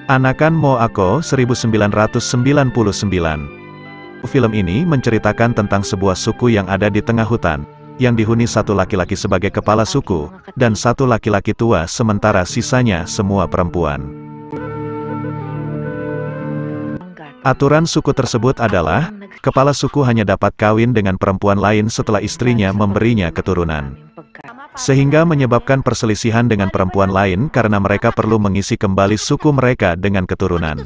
Anakan mo Ako 1999. Film ini menceritakan tentang sebuah suku yang ada di tengah hutan, yang dihuni satu laki-laki sebagai kepala suku, dan satu laki-laki tua sementara sisanya semua perempuan. Aturan suku tersebut adalah, kepala suku hanya dapat kawin dengan perempuan lain setelah istrinya memberinya keturunan. Sehingga menyebabkan perselisihan dengan perempuan lain karena mereka perlu mengisi kembali suku mereka dengan keturunan.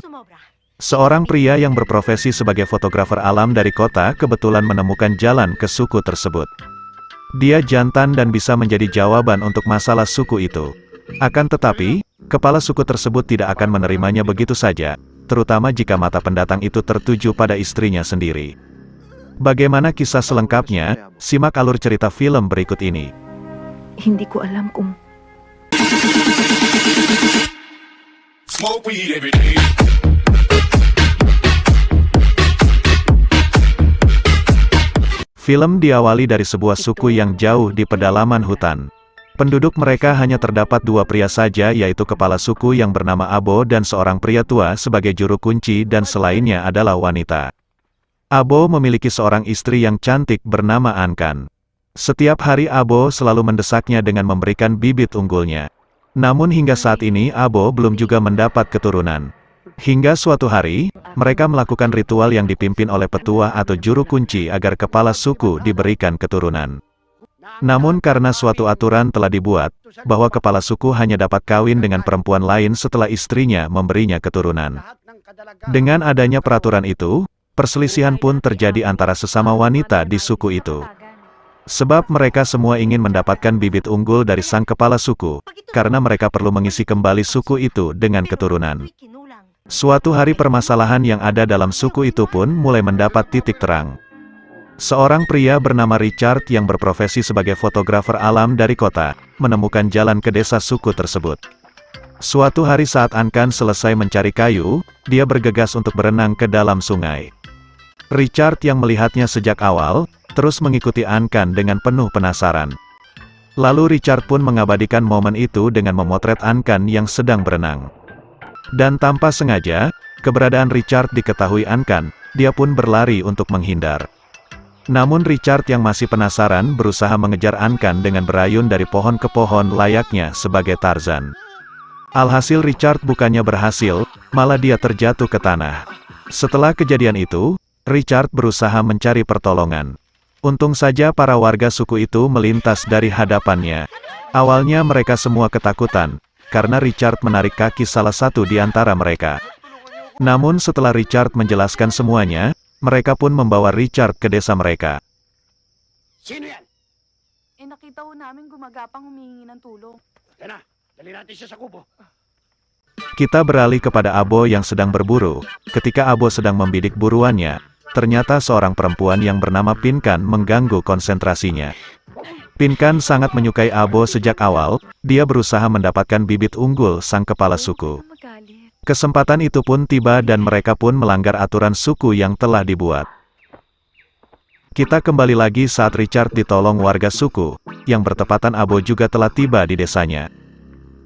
Seorang pria yang berprofesi sebagai fotografer alam dari kota kebetulan menemukan jalan ke suku tersebut. Dia jantan dan bisa menjadi jawaban untuk masalah suku itu. Akan tetapi, kepala suku tersebut tidak akan menerimanya begitu saja, terutama jika mata pendatang itu tertuju pada istrinya sendiri. Bagaimana kisah selengkapnya? Simak alur cerita film berikut ini. Hindi ko alam kung... Smoke weed every day. Film diawali dari sebuah suku yang jauh di pedalaman hutan. Penduduk mereka hanya terdapat dua pria saja, yaitu kepala suku yang bernama Abo dan seorang pria tua sebagai juru kunci, dan selainnya adalah wanita. Abo memiliki seorang istri yang cantik bernama Ankan. Setiap hari Abo selalu mendesaknya dengan memberikan bibit unggulnya. Namun hingga saat ini Abo belum juga mendapat keturunan. Hingga suatu hari, mereka melakukan ritual yang dipimpin oleh petua atau juru kunci agar kepala suku diberikan keturunan. Namun karena suatu aturan telah dibuat, bahwa kepala suku hanya dapat kawin dengan perempuan lain setelah istrinya memberinya keturunan. Dengan adanya peraturan itu, perselisihan pun terjadi antara sesama wanita di suku itu. Sebab mereka semua ingin mendapatkan bibit unggul dari sang kepala suku, karena mereka perlu mengisi kembali suku itu dengan keturunan. Suatu hari permasalahan yang ada dalam suku itu pun mulai mendapat titik terang. Seorang pria bernama Richard yang berprofesi sebagai fotografer alam dari kota, menemukan jalan ke desa suku tersebut. Suatu hari saat Ankan selesai mencari kayu, dia bergegas untuk berenang ke dalam sungai. Richard yang melihatnya sejak awal, terus mengikuti Ankan dengan penuh penasaran. Lalu Richard pun mengabadikan momen itu dengan memotret Ankan yang sedang berenang. Dan tanpa sengaja, keberadaan Richard diketahui Ankan, dia pun berlari untuk menghindar. Namun Richard yang masih penasaran berusaha mengejar Ankan dengan berayun dari pohon ke pohon layaknya sebagai Tarzan. Alhasil Richard bukannya berhasil, malah dia terjatuh ke tanah. Setelah kejadian itu, Richard berusaha mencari pertolongan. Untung saja para warga suku itu melintas dari hadapannya. Awalnya mereka semua ketakutan, karena Richard menarik kaki salah satu di antara mereka. Namun setelah Richard menjelaskan semuanya, mereka pun membawa Richard ke desa mereka. Sino yan? nakita ho namin gumagapang humingi ng tulong. Yan na, dali natin siya sa kubo. Kita beralih kepada Abo yang sedang berburu. Ketika Abo sedang membidik buruannya, ternyata seorang perempuan yang bernama Pinkan mengganggu konsentrasinya. Pinkan sangat menyukai Abo sejak awal, dia berusaha mendapatkan bibit unggul sang kepala suku. Kesempatan itu pun tiba dan mereka pun melanggar aturan suku yang telah dibuat. Kita kembali lagi saat Richard ditolong warga suku, yang bertepatan Abo juga telah tiba di desanya.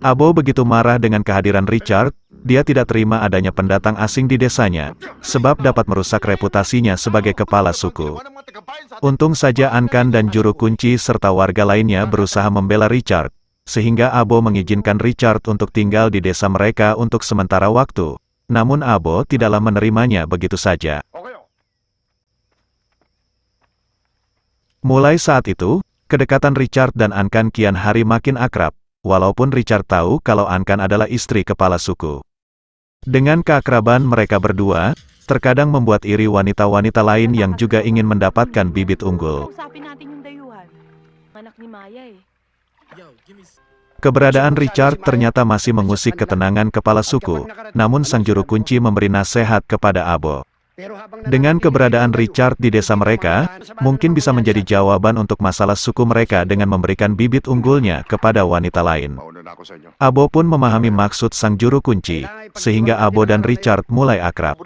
Abo begitu marah dengan kehadiran Richard, dia tidak terima adanya pendatang asing di desanya, sebab dapat merusak reputasinya sebagai kepala suku. Untung saja Ankan dan juru kunci serta warga lainnya berusaha membela Richard, sehingga Abo mengizinkan Richard untuk tinggal di desa mereka untuk sementara waktu. Namun Abo tidaklah menerimanya begitu saja. Mulai saat itu, kedekatan Richard dan Ankan kian hari makin akrab, walaupun Richard tahu kalau Ankan adalah istri kepala suku. Dengan keakraban mereka berdua, terkadang membuat iri wanita-wanita lain yang juga ingin mendapatkan bibit unggul. Keberadaan Richard ternyata masih mengusik ketenangan kepala suku, namun sang juru kunci memberi nasihat kepada Abo. Dengan keberadaan Richard di desa mereka, mungkin bisa menjadi jawaban untuk masalah suku mereka dengan memberikan bibit unggulnya kepada wanita lain. Abo pun memahami maksud sang juru kunci, sehingga Abo dan Richard mulai akrab.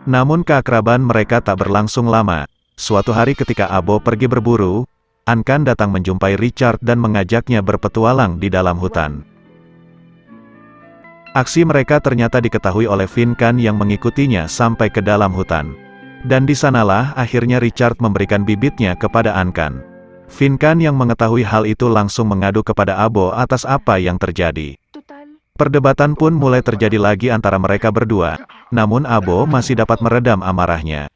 Namun keakraban mereka tak berlangsung lama. Suatu hari ketika Abo pergi berburu, Ankan datang menjumpai Richard dan mengajaknya berpetualang di dalam hutan. Aksi mereka ternyata diketahui oleh Finkan yang mengikutinya sampai ke dalam hutan. Dan di sanalah akhirnya Richard memberikan bibitnya kepada Ankan. Finkan yang mengetahui hal itu langsung mengadu kepada Abo atas apa yang terjadi. Total. Perdebatan pun mulai terjadi lagi antara mereka berdua, namun Abo masih dapat meredam amarahnya.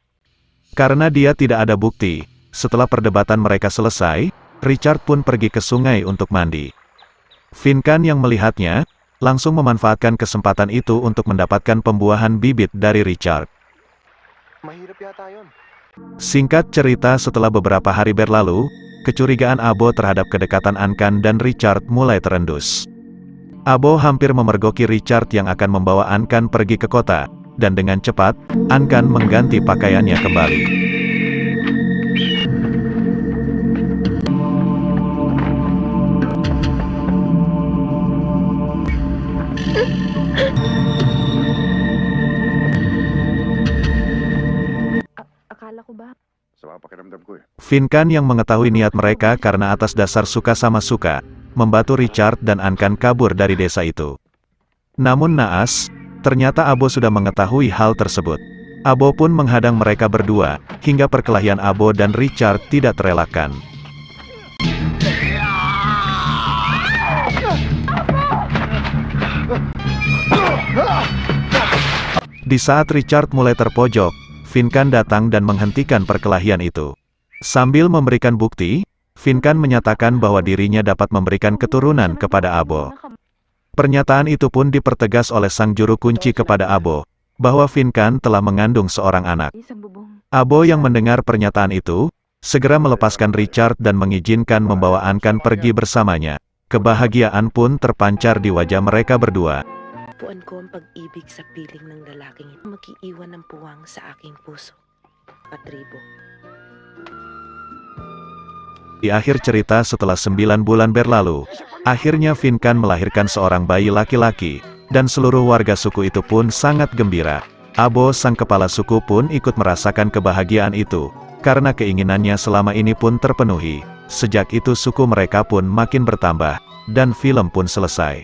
Karena dia tidak ada bukti, setelah perdebatan mereka selesai, Richard pun pergi ke sungai untuk mandi. Finkan yang melihatnya, langsung memanfaatkan kesempatan itu untuk mendapatkan pembuahan bibit dari Richard. Mahirap yata yun. Singkat cerita, setelah beberapa hari berlalu, kecurigaan Abo terhadap kedekatan Ankan dan Richard mulai terendus. Abo hampir memergoki Richard yang akan membawa Ankan pergi ke kota, dan dengan cepat, Ankan mengganti pakaiannya kembali. Akala ko ba? Sama pakiramdam ko eh. Finkan yang mengetahui niat mereka karena atas dasar suka sama suka, membantu Richard dan Ankan kabur dari desa itu. Namun naas, ternyata Abo sudah mengetahui hal tersebut. Abo pun menghadang mereka berdua, hingga perkelahian Abo dan Richard tidak terelakkan. Di saat Richard mulai terpojok, Finkan datang dan menghentikan perkelahian itu. Sambil memberikan bukti, Finkan menyatakan bahwa dirinya dapat memberikan keturunan kepada Abo. Pernyataan itu pun dipertegas oleh sang juru kunci kepada Abo, bahwa Finkan telah mengandung seorang anak. Isang bubong. Abo yang mendengar pernyataan itu, segera melepaskan Richard dan mengizinkan membawa Ankan pergi bersamanya. Kebahagiaan pun terpancar di wajah mereka berdua. Puan ko ang pag-ibig sa piling ng lalaking ito. Mag-iiwan ng puwang sa aking puso. Patribo. Di akhir cerita, setelah 9 bulan berlalu, akhirnya Finkan melahirkan seorang bayi laki-laki, dan seluruh warga suku itu pun sangat gembira. Abo sang kepala suku pun ikut merasakan kebahagiaan itu, karena keinginannya selama ini pun terpenuhi. Sejak itu suku mereka pun makin bertambah, dan film pun selesai.